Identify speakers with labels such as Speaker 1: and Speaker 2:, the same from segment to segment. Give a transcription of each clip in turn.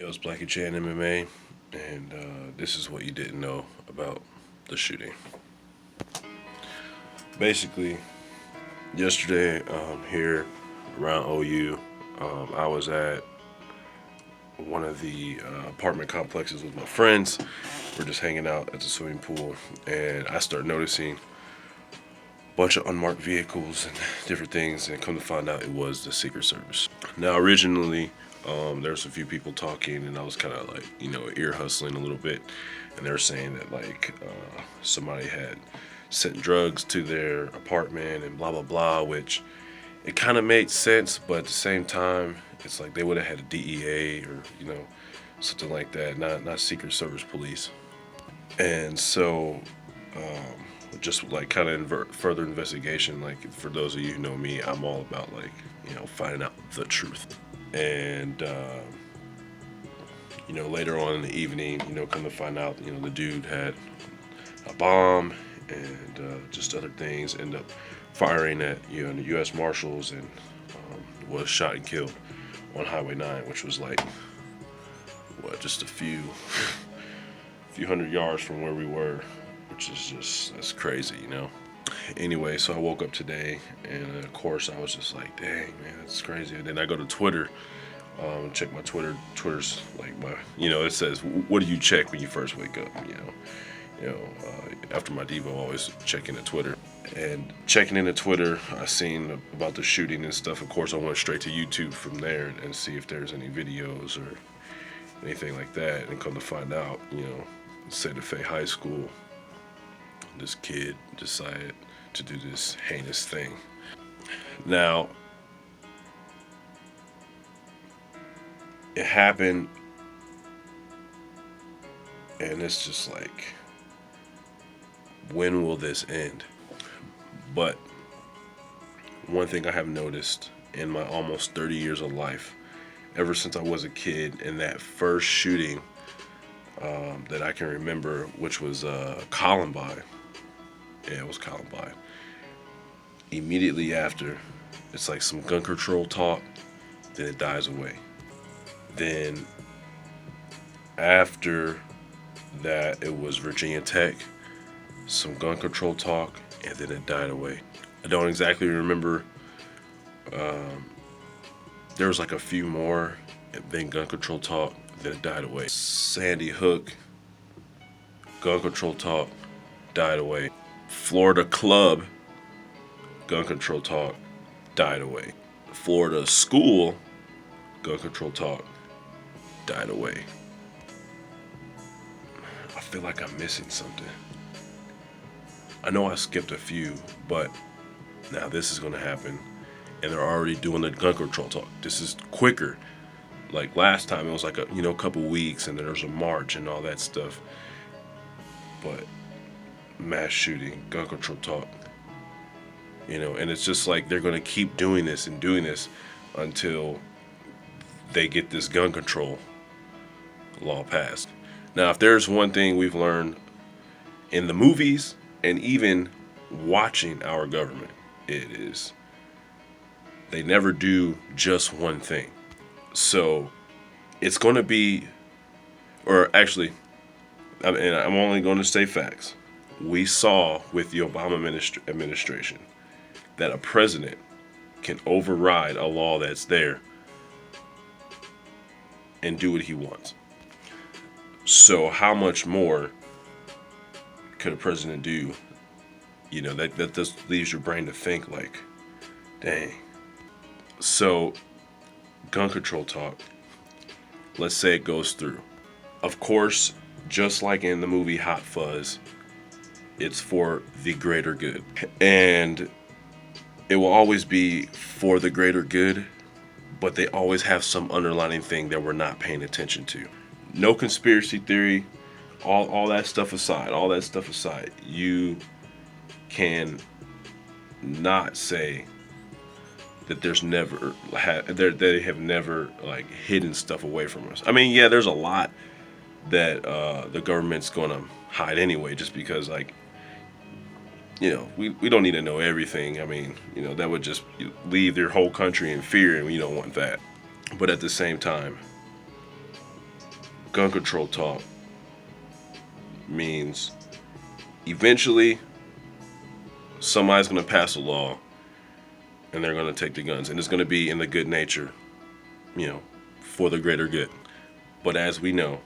Speaker 1: Yo, it's Blackie Chan MMA, and this is what you didn't know about the shooting. Basically, yesterday here around OU, I was at one of the apartment complexes with my friends. We're just hanging out at the swimming pool, and I started noticing a bunch of unmarked vehicles and different things, and come to find out it was the Secret Service. Now, originally, there's a few people talking, and I was kind of like, ear hustling a little bit, and they were saying that somebody had sent drugs to their apartment and blah blah blah, which it kind of made sense, but at the same time, it's like they would have had a DEA or something like that, not Secret Service police, and so. Just like kind of further investigation, like for those of you who know me, I'm all about finding out the truth. And later on in the evening, come to find out, the dude had a bomb and just other things. End up firing at the U.S. Marshals and was shot and killed on Highway 9, which was like just a few hundred yards from where we were, which is that's crazy. Anyway, so I woke up today, and of course I was just like, dang man, that's crazy. And then I go to Twitter, check my Twitter. Twitter's like my, it says, what do you check when you first wake up? After my Devo, I always check into Twitter. And checking into Twitter, I seen about the shooting and stuff. Of course, I went straight to YouTube from there and see if there's any videos or anything like that. And come to find out, Santa Fe High School, this kid decided to do this heinous thing. Now, it happened, and it's just like, when will this end? But one thing I have noticed in my almost 30 years of life, ever since I was a kid, in that first shooting that I can remember, which was Columbine. Yeah, it was Columbine. Immediately after, it's like some gun control talk, then it dies away. Then after that, it was Virginia Tech, some gun control talk, and then it died away. I don't exactly remember. There was like a few more, and then gun control talk, then it died away. Sandy Hook, gun control talk, died away. Florida Club, gun control talk, died away. Florida School, gun control talk, died away. I feel like I'm missing something. I know I skipped a few, but now this is going to happen, and they're already doing the gun control talk. This is quicker. Like last time, it was like a couple weeks, and then there's a march and all that stuff. But mass shooting, gun control talk, and it's just like they're going to keep doing this and doing this until they get this gun control law passed. Now, if there's one thing we've learned in the movies and even watching our government, it is they never do just one thing. So it's going to be, or actually, and I'm only going to say facts. We saw with the Obama administration that a president can override a law that's there and do what he wants. So how much more could a president do? That just leaves your brain to think like, dang. So gun control talk, let's say it goes through. Of course, just like in the movie Hot Fuzz, it's for the greater good. And it will always be for the greater good, but they always have some underlying thing that we're not paying attention to. No conspiracy theory, all that stuff aside, you can not say that they have never like hidden stuff away from us. I mean, yeah, there's a lot that the government's gonna hide anyway, just because we don't need to know everything. I mean, that would just leave their whole country in fear, and we don't want that. But at the same time, gun control talk means eventually somebody's going to pass a law and they're going to take the guns, and it's going to be in the good nature, for the greater good. But as we know,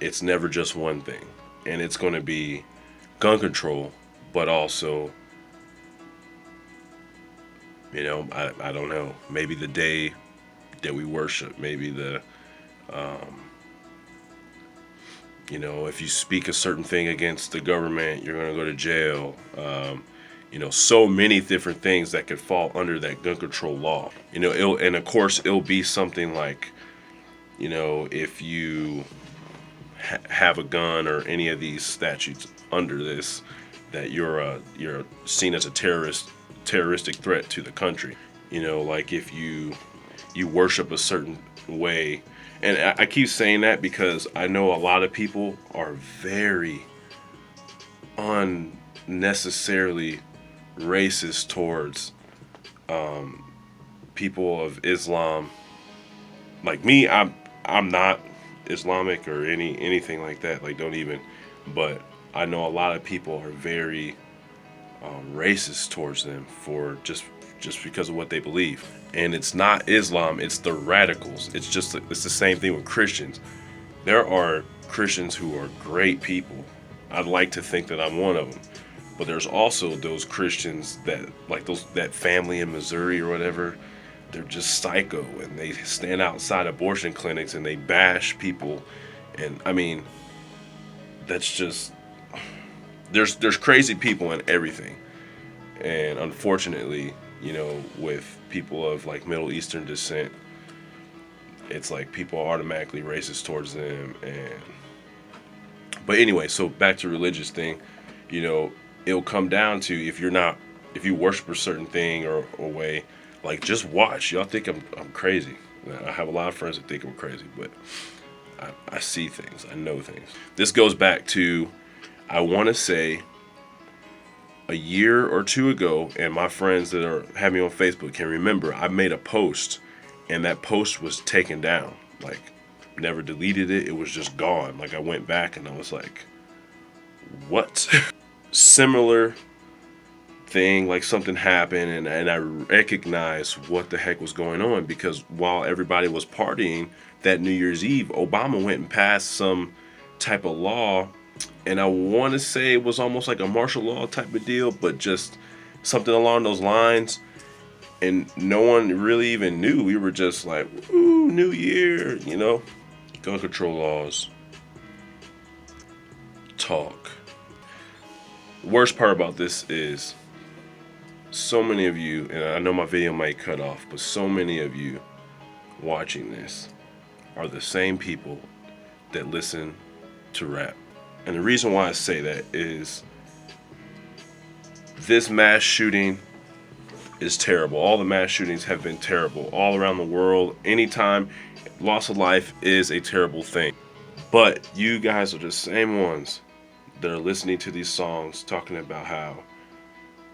Speaker 1: it's never just one thing, and it's going to be gun control, but also, I don't know, maybe the day that we worship, maybe if you speak a certain thing against the government, you're going to go to jail. So many different things that could fall under that gun control law. And of course, it'll be something like, if you have a gun or any of these statutes under this, that you're seen as a terroristic threat to the country. Like if you worship a certain way. And I keep saying that because I know a lot of people are very unnecessarily racist towards people of Islam. Like me, I'm not Islamic or anything like that. Like, don't even. But I know a lot of people are very racist towards them for just because of what they believe. And it's not Islam, it's the radicals. It's the same thing with Christians. There are Christians who are great people. I'd like to think that I'm one of them. But there's also those Christians that, like that family in Missouri or whatever, they're just psycho, and they stand outside abortion clinics and they bash people. And I mean, that's just, there's crazy people in everything. And unfortunately, with people of like Middle Eastern descent, it's like people are automatically racist towards them. But anyway, so back to religious thing, it'll come down to if you worship a certain thing or way, like just watch. Y'all think I'm crazy. I have a lot of friends that think I'm crazy, but I see things, I know things. This goes back to, I want to say, a year or two ago, and my friends that have me on Facebook can remember, I made a post, and that post was taken down. Like, never deleted it. It was just gone. Like, I went back and I was like, what? Similar thing, like something happened, and I recognized what the heck was going on, because while everybody was partying that New Year's Eve, Obama went and passed some type of law. And I want to say it was almost like a martial law type of deal, but just something along those lines. And no one really even knew. We were just like, ooh, New Year, Gun control laws. Talk. The worst part about this is so many of you, and I know my video might cut off, but so many of you watching this are the same people that listen to rap. And the reason why I say that is this mass shooting is terrible. All the mass shootings have been terrible all around the world. Anytime, loss of life is a terrible thing. But you guys are the same ones that are listening to these songs talking about how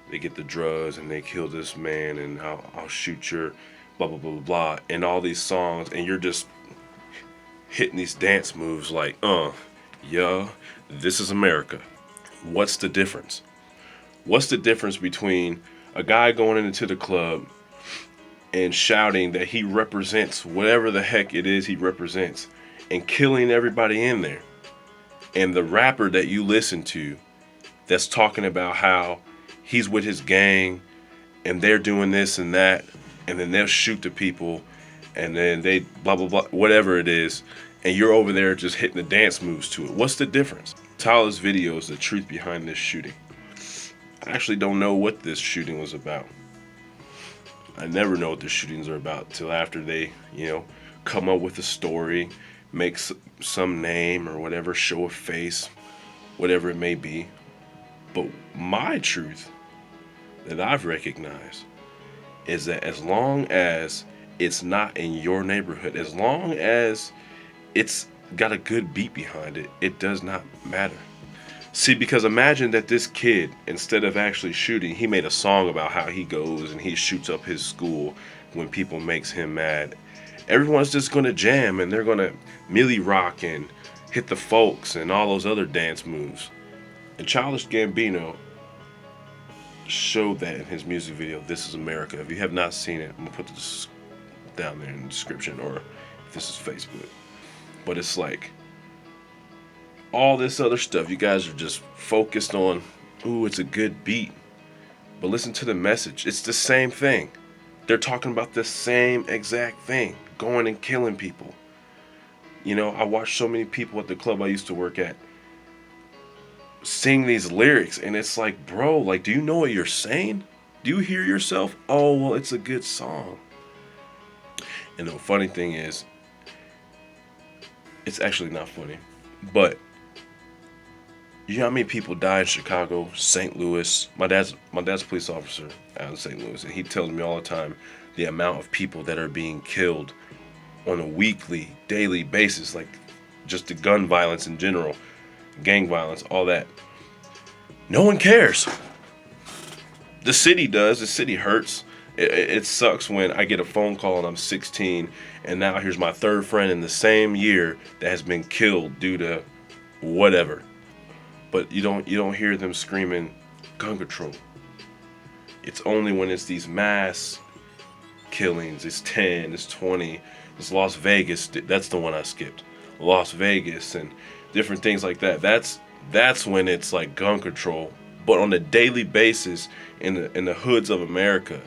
Speaker 1: they get the drugs and they kill this man and I'll shoot your blah, blah, blah, blah, blah. And all these songs, and you're just hitting these dance moves like, yeah, this is America. What's the difference? What's the difference between a guy going into the club and shouting that he represents whatever the heck it is he represents and killing everybody in there, and the rapper that you listen to that's talking about how he's with his gang and they're doing this and that, and then they'll shoot the people and then they blah, blah, blah, whatever it is, and you're over there just hitting the dance moves to it? What's the difference? Tyler's video is the truth behind this shooting. I actually don't know what this shooting was about. I never know what the shootings are about till after they, come up with a story, make some name or whatever, show a face, whatever it may be. But my truth that I've recognized is that as long as it's not in your neighborhood, as long as it's got a good beat behind it, it does not matter. See, because imagine that this kid, instead of actually shooting, he made a song about how he goes and he shoots up his school when people makes him mad. Everyone's just gonna jam and they're gonna milli rock and hit the folks and all those other dance moves. And Childish Gambino showed that in his music video, This Is America. If you have not seen it, I'm gonna put this down there in the description, or if this is Facebook. But it's like all this other stuff, you guys are just focused on, ooh, it's a good beat. But listen to the message. It's the same thing. They're talking about the same exact thing, going and killing people. You know, I watched so many people at the club I used to work at sing these lyrics, and it's like, bro, like, do you know what you're saying? Do you hear yourself? Oh, well, it's a good song. And the funny thing is, it's actually not funny, but you know how many people die in Chicago, St. Louis? My dad's a police officer out in St. Louis, and he tells me all the time the amount of people that are being killed on a weekly, daily basis, like just the gun violence in general, gang violence, all that. No one cares. The city does. The city hurts. It sucks when I get a phone call and I'm 16, and now here's my third friend in the same year that has been killed due to whatever. But you don't hear them screaming gun control. It's only when it's these mass killings. It's 10, it's 20, it's Las Vegas. That's the one I skipped. Las Vegas and different things like that. That's when it's like gun control. But on a daily basis in the hoods of America,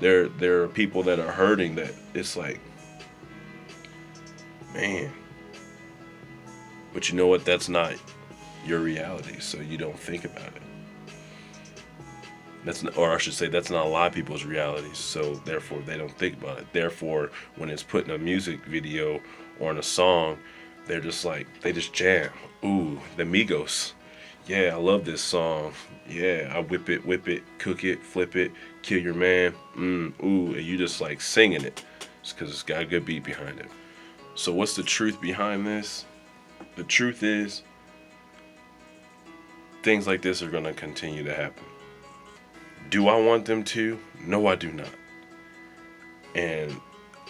Speaker 1: there are people that are hurting that it's like, man. But you know what? That's not your reality, so you don't think about it. That's not, or I should say, that's not a lot of people's realities, so therefore they don't think about it. Therefore, when it's put in a music video or in a song, they're just like, they just jam. Ooh, the Migos. Yeah, I love this song. Yeah, I whip it, cook it, flip it, kill your man. Ooh, and you just like singing it. It's because it's got a good beat behind it. So what's the truth behind this? The truth is, things like this are going to continue to happen. Do I want them to? No, I do not. And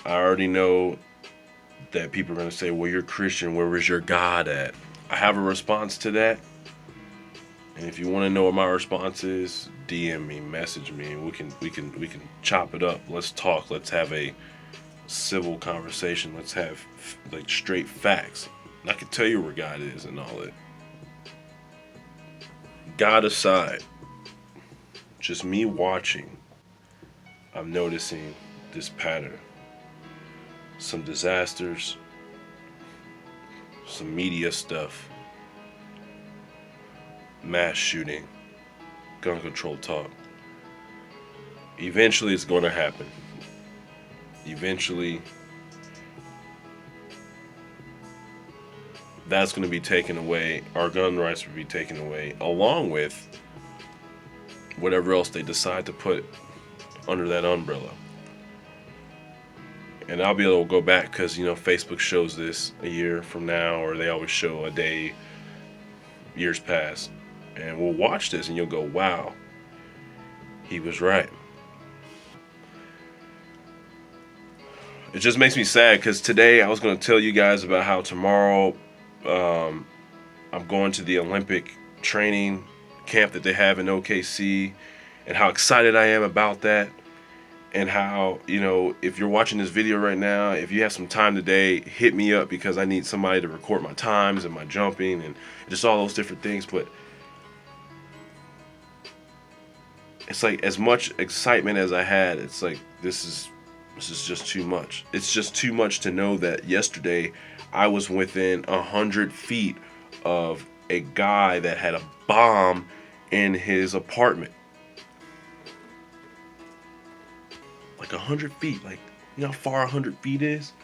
Speaker 1: I already know that people are going to say, well, you're Christian, where was your God at? I have a response to that. And if you want to know what my response is, DM me, message me, and we can chop it up. Let's talk. Let's have a civil conversation. Let's have like straight facts. And I can tell you where God is and all that. God aside, just me watching, I'm noticing this pattern. Some disasters, some media stuff, mass shooting, gun control talk. Eventually it's going to happen. Eventually that's going to be taken away. Our gun rights will be taken away, along with whatever else they decide to put under that umbrella. And I'll be able to go back because, you know, Facebook shows this a year from now, or they always show a day, years past. And we'll watch this and you'll go, wow, he was right. It just makes me sad because today I was going to tell you guys about how tomorrow I'm going to the Olympic training camp that they have in OKC, and how excited I am about that. And how, you know, if you're watching this video right now, if you have some time today, hit me up because I need somebody to record my times and my jumping and just all those different things. But it's like, as much excitement as I had, it's like, this is just too much. It's just too much to know that yesterday I was within 100 feet of a guy that had a bomb in his apartment. Like 100 feet, like, you know how far 100 feet is?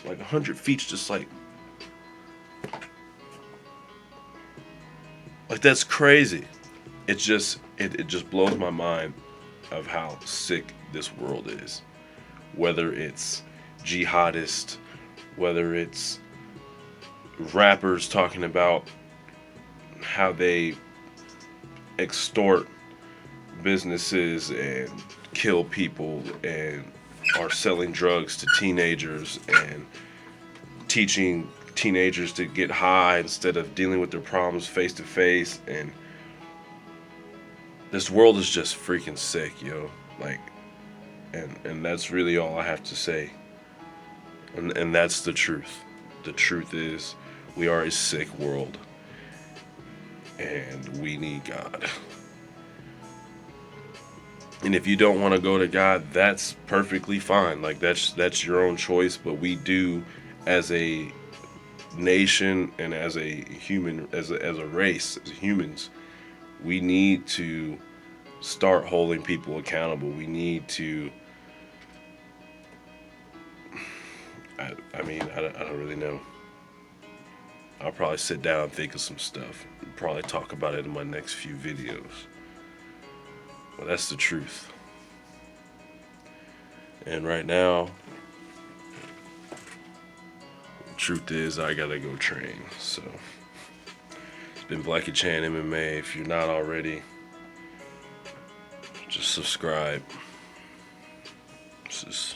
Speaker 1: Like 100 feet's just like that's crazy. It just blows my mind of how sick this world is. Whether it's jihadist, whether it's rappers talking about how they extort businesses and kill people and are selling drugs to teenagers and teaching teenagers to get high instead of dealing with their problems face to face. And this world is just freaking sick, yo. Like, and that's really all I have to say. And that's the truth. The truth is, we are a sick world, and we need God. And if you don't want to go to God, that's perfectly fine. Like, that's your own choice. But we do, as a nation and as a human, as a race, as humans, we need to start holding people accountable. We need to. I mean, I don't really know. I'll probably sit down and think of some stuff. And probably talk about it in my next few videos. Well, that's the truth. And right now, the truth is I gotta go train. So, it's been Blackie Chan MMA. If you're not already, just subscribe. This is